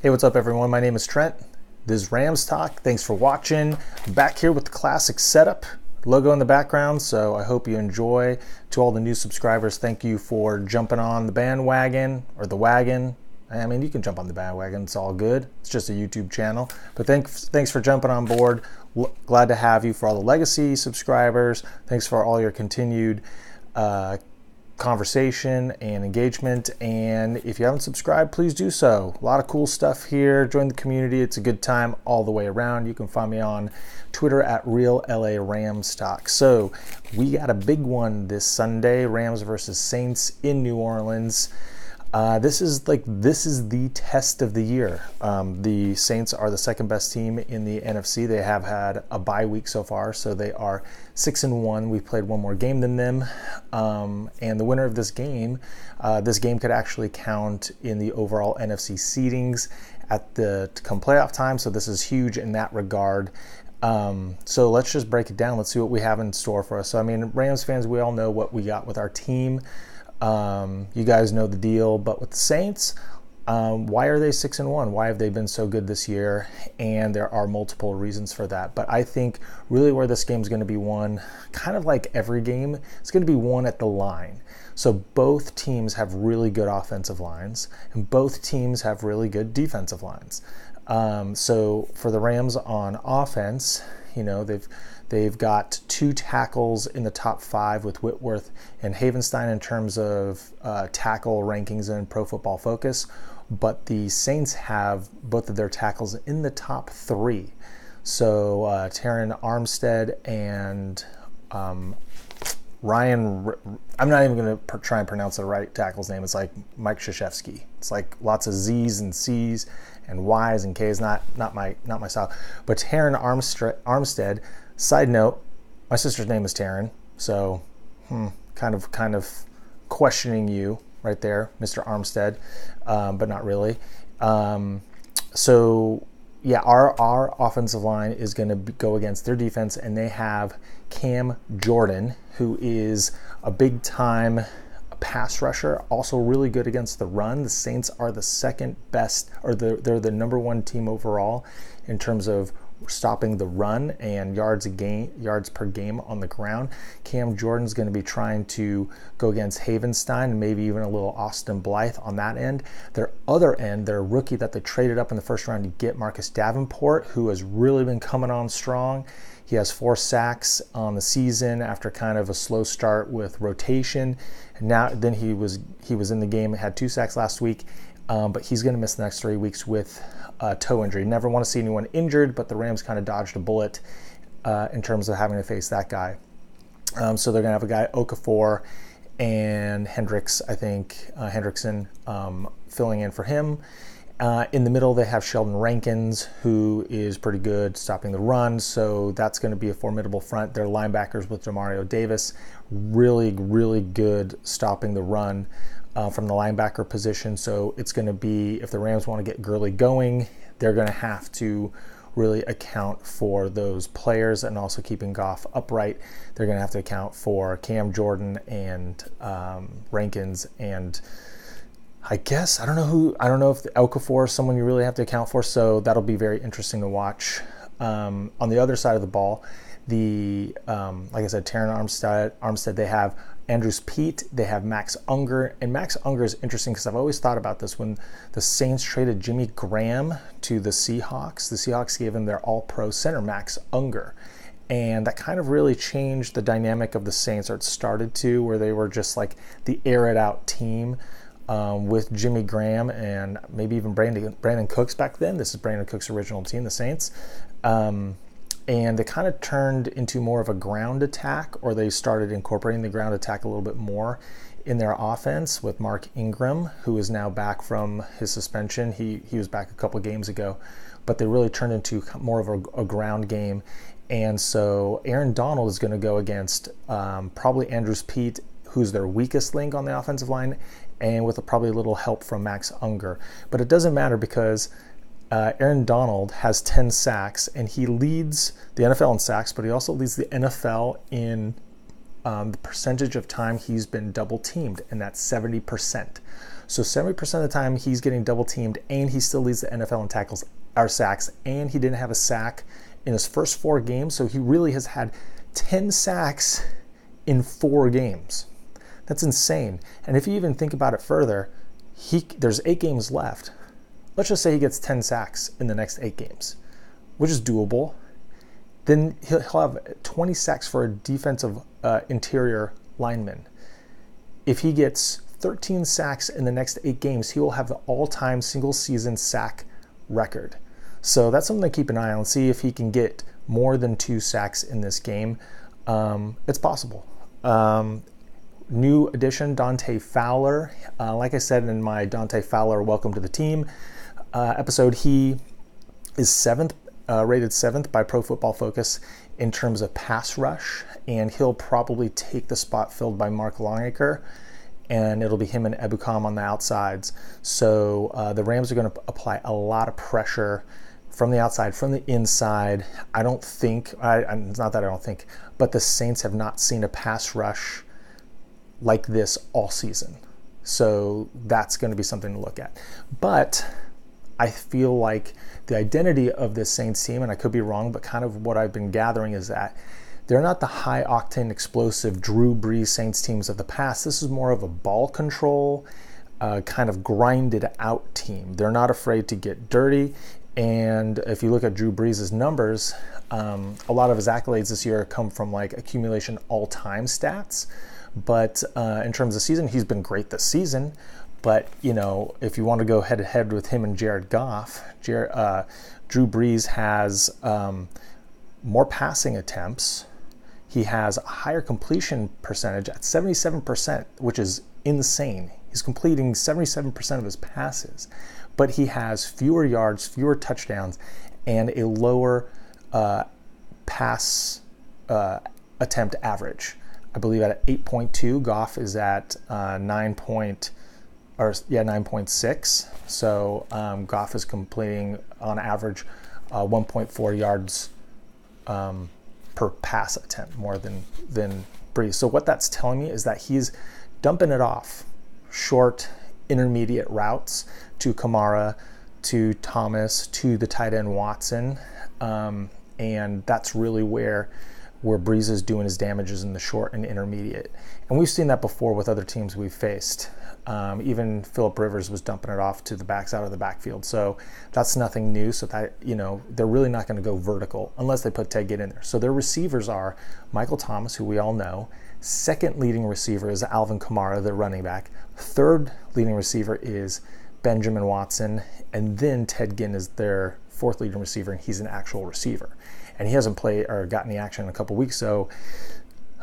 Hey, what's up everyone? My name is Trent. This is Rams Talk. Thanks for watching. I'm back here with the classic setup, logo in the background, so I hope you enjoy. To all the new subscribers, thank you for jumping on the bandwagon, or the wagon. I mean, you can jump on the bandwagon, it's all good. It's just a YouTube channel. But thanks for jumping on board. Glad to have you. For all the legacy subscribers, thanks for all your continued conversation and engagement. And if you haven't subscribed, please do so. A lot of cool stuff here. Join the community. It's a good time all the way around. You can find me on Twitter at RealLARamsTalk. So we got a big one this Sunday, Rams versus Saints in New Orleans. This is the test of the year. The Saints are the second best team in the NFC. They have had a bye week so far, so they are 6-1. We've played one more game than them, and the winner of this game could actually count in the overall NFC seedings at the come playoff time. So this is huge in that regard. So let's just break it down. Let's see what we have in store for us. So I mean, Rams fans, we all know what we got with our team. You guys know the deal, but with the Saints, why are they 6-1? Why have they been so good this year? And there are multiple reasons for that. But I think really where this game is going to be won, kind of like every game, it's going to be won at the line. So both teams have really good offensive lines, and both teams have really good defensive lines. So for the Rams on offense, you know, they've got 2 tackles in the top 5 with Whitworth and Havenstein in terms of tackle rankings in Pro Football Focus, but the Saints have both of their tackles in the top 3. So Terron Armstead and Ryan, I'm not even going to try and pronounce the right tackle's name. It's like Mike Krzyzewski. It's like lots of Z's and C's and Y's and K's, not my style. But Terron Armstead, side note, my sister's name is Taryn, so kind of questioning you right there, Mr. Armstead, but not really. So yeah, our offensive line is going to go against their defense, and they have Cam Jordan, who is a big time pass rusher, also really good against the run. The Saints are the second best, or they're the number 1 team overall in terms of stopping the run and yards per game on the ground. Cam Jordan's going to be trying to go against Havenstein and maybe even a little Austin Blythe on that end. Their other end, their rookie that they traded up in the first round to get, Marcus Davenport, who has really been coming on strong. He has 4 sacks on the season after kind of a slow start with rotation. And then he was in the game, had 2 sacks last week, but he's going to miss the next 3 weeks with a toe injury. Never want to see anyone injured, but the Rams kind of dodged a bullet in terms of having to face that guy. So they're going to have a guy, Okafor and Hendrickson filling in for him. In the middle, they have Sheldon Rankins, who is pretty good stopping the run, so that's going to be a formidable front. Their linebackers with Demario Davis, really, really good stopping the run from the linebacker position. So it's going to be, if the Rams want to get Gurley going, they're going to have to really account for those players, and also keeping Goff upright. They're going to have to account for Cam Jordan and Rankins, and I guess I don't know if the Okafor is someone you really have to account for. So that'll be very interesting to watch. On the other side of the ball, like I said, Terron Armstead, they have Andrews Pete, they have Max Unger, and Max Unger is interesting because I've always thought about this. When the Saints traded Jimmy Graham to the Seahawks gave him their all-pro center, Max Unger. And that kind of really changed the dynamic of the Saints, or it started to, where they were just like the air-it-out team with Jimmy Graham and maybe even Brandin Cooks back then. This is Brandin Cooks' original team, the Saints. And they kind of turned into more of a ground attack, or they started incorporating the ground attack a little bit more in their offense with Mark Ingram, who is now back from his suspension. He was back a couple of games ago, but they really turned into more of a ground game. And so Aaron Donald is going to go against probably Andrews Pete, who's their weakest link on the offensive line, and with probably a little help from Max Unger. But it doesn't matter because Aaron Donald has 10 sacks, and he leads the NFL in sacks, but he also leads the NFL in the percentage of time he's been double teamed, and that's 70%. So 70% of the time he's getting double teamed, and he still leads the NFL in tackles or sacks, and he didn't have a sack in his first 4 games. So he really has had 10 sacks in 4 games. That's insane. And if you even think about it further, there's 8 games left. Let's just say he gets 10 sacks in the next 8 games, which is doable. Then he'll have 20 sacks for a defensive interior lineman. If he gets 13 sacks in the next 8 games, he will have the all-time single-season sack record. So that's something to keep an eye on. See if he can get more than 2 sacks in this game. It's possible. New addition, Dante Fowler. Like I said in my Dante Fowler Welcome to the Team episode, he is rated 7th by Pro Football Focus in terms of pass rush, and he'll probably take the spot filled by Mark Longacre, and it'll be him and Ebukam on the outsides. So the Rams are going to apply a lot of pressure from the outside, from the inside. I don't think, it's not that I don't think, but the Saints have not seen a pass rush like this all season. So that's going to be something to look at. But I feel like the identity of this Saints team, and I could be wrong, but kind of what I've been gathering is that they're not the high-octane, explosive Drew Brees Saints teams of the past. This is more of a ball control, kind of grinded-out team. They're not afraid to get dirty. And if you look at Drew Brees' numbers, a lot of his accolades this year come from like accumulation all-time stats. But in terms of season, he's been great this season. But, you know, if you want to go head-to-head with him and Jared Goff, Drew Brees has more passing attempts. He has a higher completion percentage at 77%, which is insane. He's completing 77% of his passes. But he has fewer yards, fewer touchdowns, and a lower pass attempt average. I believe at 8.2, Goff is at 9.6. So Goff is completing on average 1.4 yards per pass attempt more than Brees. So what that's telling me is that he's dumping it off short, intermediate routes to Kamara, to Thomas, to the tight end Watson, and that's really where Brees is doing his damages in the short and intermediate. And we've seen that before with other teams we've faced. Even Phillip Rivers was dumping it off to the backs out of the backfield. So that's nothing new. So that, you know, they're really not going to go vertical unless they put Ted Ginn in there. So their receivers are Michael Thomas, who we all know. Second leading receiver is Alvin Kamara, the running back. Third leading receiver is Benjamin Watson. And then Ted Ginn is their fourth leading receiver, and he's an actual receiver. And he hasn't played or gotten the action in a couple weeks, so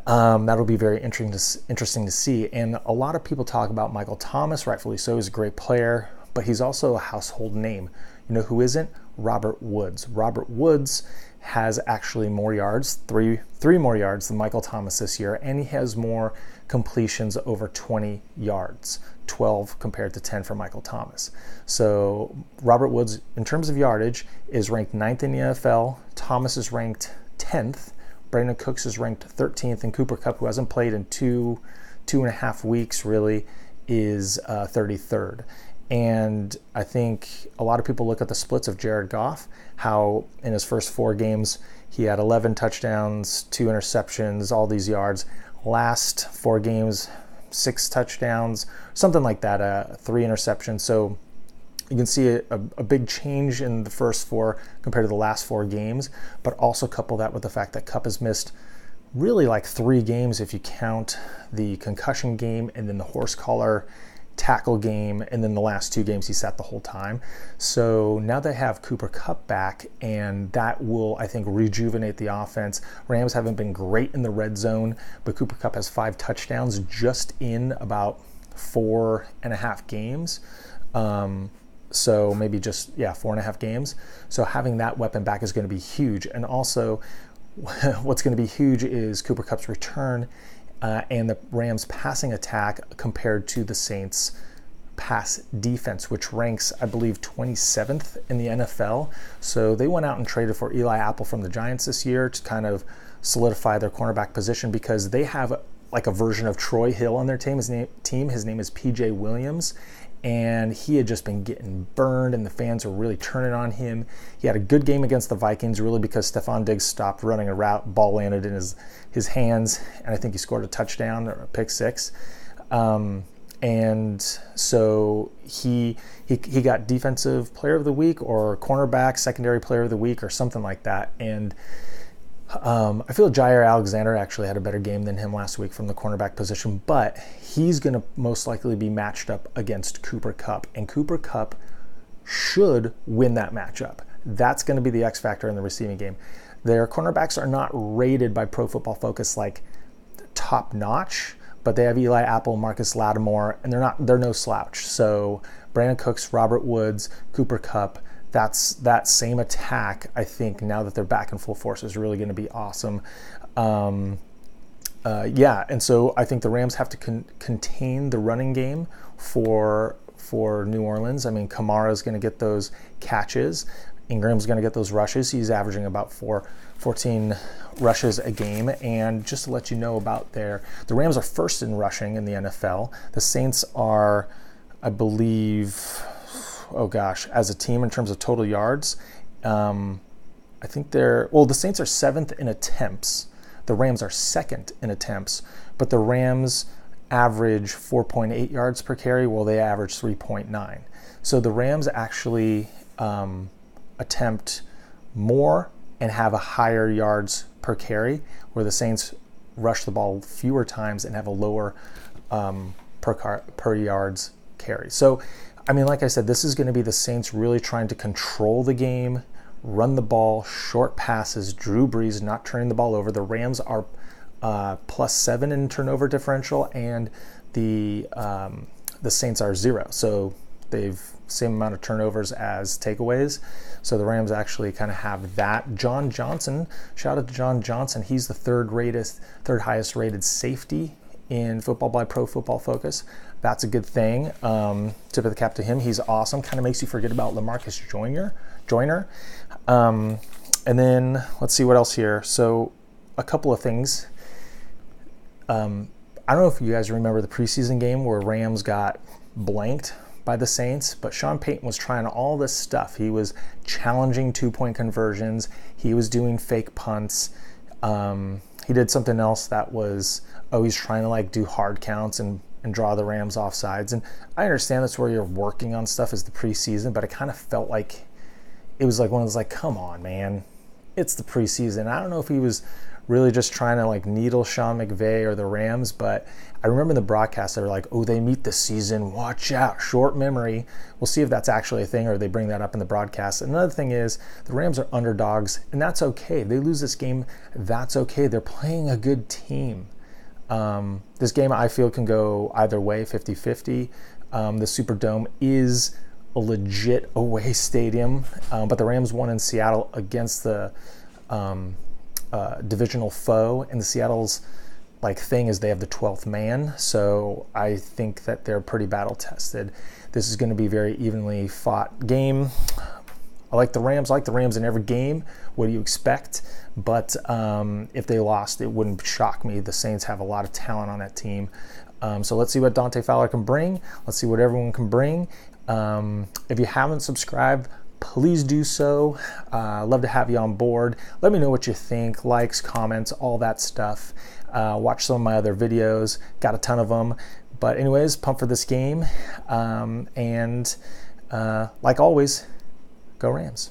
that'll be very interesting to see. And a lot of people talk about Michael Thomas, rightfully so. He's a great player, but he's also a household name. You know who isn't? Robert Woods. Robert Woods has actually more yards, three more yards than Michael Thomas this year, and he has more completions over 20 yards, 12 compared to 10 for Michael Thomas. So Robert Woods, in terms of yardage, is ranked 9th in the NFL. Thomas is ranked 10th. Brandin Cooks is ranked 13th, and Cooper Kupp, who hasn't played in two and a half weeks really, is 33rd. And I think a lot of people look at the splits of Jared Goff, how in his first 4 games he had 11 touchdowns, 2 interceptions, all these yards. Last 4 games, 6 touchdowns, something like that, 3 interceptions. So you can see a big change in the first 4 compared to the last 4 games, but also couple that with the fact that Kupp has missed really like 3 games if you count the concussion game and then the horse collar tackle game, and then the last 2 games he sat the whole time. So now they have Cooper Kupp back, and that will, I think, rejuvenate the offense. Rams haven't been great in the red zone, but Cooper Kupp has 5 touchdowns just in about 4.5 games. So maybe just, 4.5 games. So having that weapon back is going to be huge. And also, what's going to be huge is Cooper Kupp's return and the Rams' passing attack compared to the Saints' pass defense, which ranks, I believe, 27th in the NFL. So they went out and traded for Eli Apple from the Giants this year to kind of solidify their cornerback position, because they have like a version of Troy Hill on their team. His name is PJ Williams, and he had just been getting burned, and the fans were really turning on him. He had a good game against the Vikings, really, because Stephon Diggs stopped running a route, ball landed in his hands, and I think he scored a touchdown or a pick six. And so he got defensive player of the week or cornerback, secondary player of the week or something like that. And I feel Jair Alexander actually had a better game than him last week from the cornerback position, but he's going to most likely be matched up against Cooper Kupp, and Cooper Kupp should win that matchup. That's going to be the X factor in the receiving game. Their cornerbacks are not rated by Pro Football Focus like top notch, but they have Eli Apple, Marcus Lattimore, and they're no slouch. So Brandon Cooks, Robert Woods, Cooper Kupp, that same attack, I think, now that they're back in full force, is really going to be awesome. And so I think the Rams have to contain the running game for New Orleans. I mean, Kamara is going to get those catches. Ingram's going to get those rushes. He's averaging about 14 rushes a game. And just to let you know about the Rams are first in rushing in the NFL. The Saints are, I believe, as a team in terms of total yards, I think the Saints are 7th in attempts. The Rams are 2nd in attempts, but the Rams average 4.8 yards per carry, while they average 3.9. So the Rams actually attempt more and have a higher yards per carry, where the Saints rush the ball fewer times and have a lower per yards carry. So, I mean, like I said, this is going to be the Saints really trying to control the game, run the ball, short passes, Drew Brees not turning the ball over. The Rams are +7 in turnover differential, and the Saints are 0. So they've same amount of turnovers as takeaways. So the Rams actually kind of have that. John Johnson, shout out to John Johnson. He's the third highest rated safety in football by Pro Football Focus. That's a good thing. Tip of the cap to him. He's awesome. Kind of makes you forget about LaMarcus Joyner. And then let's see what else here. So a couple of things. I don't know if you guys remember the preseason game where Rams got blanked by the Saints, but Sean Payton was trying all this stuff. He was challenging 2-point conversions. He was doing fake punts. He did something else that was, he's trying to do hard counts and draw the Rams off sides. And I understand that's where you're working on stuff as the preseason, but it kind of felt like it was one of those come on, man, it's the preseason. I don't know if he was really just trying to needle Sean McVay or the Rams, but I remember in the broadcast they were like, oh, they meet the season, watch out, short memory. We'll see if that's actually a thing or they bring that up in the broadcast. Another thing is the Rams are underdogs, and that's okay. They lose this game, that's okay. They're playing a good team. This game I feel can go either way, 50-50. The Superdome is a legit away stadium, but the Rams won in Seattle against the divisional foe, and the Seattle's thing is they have the 12th man, so I think that they're pretty battle tested. This is going to be a very evenly fought game. I like the Rams in every game. What do you expect? But if they lost, it wouldn't shock me. The Saints have a lot of talent on that team. So let's see what Dante Fowler can bring. Let's see what everyone can bring. If you haven't subscribed, please do so. Love to have you on board. Let me know what you think, likes, comments, all that stuff. Watch some of my other videos, got a ton of them. But anyways, pumped for this game. And like always, go Rams.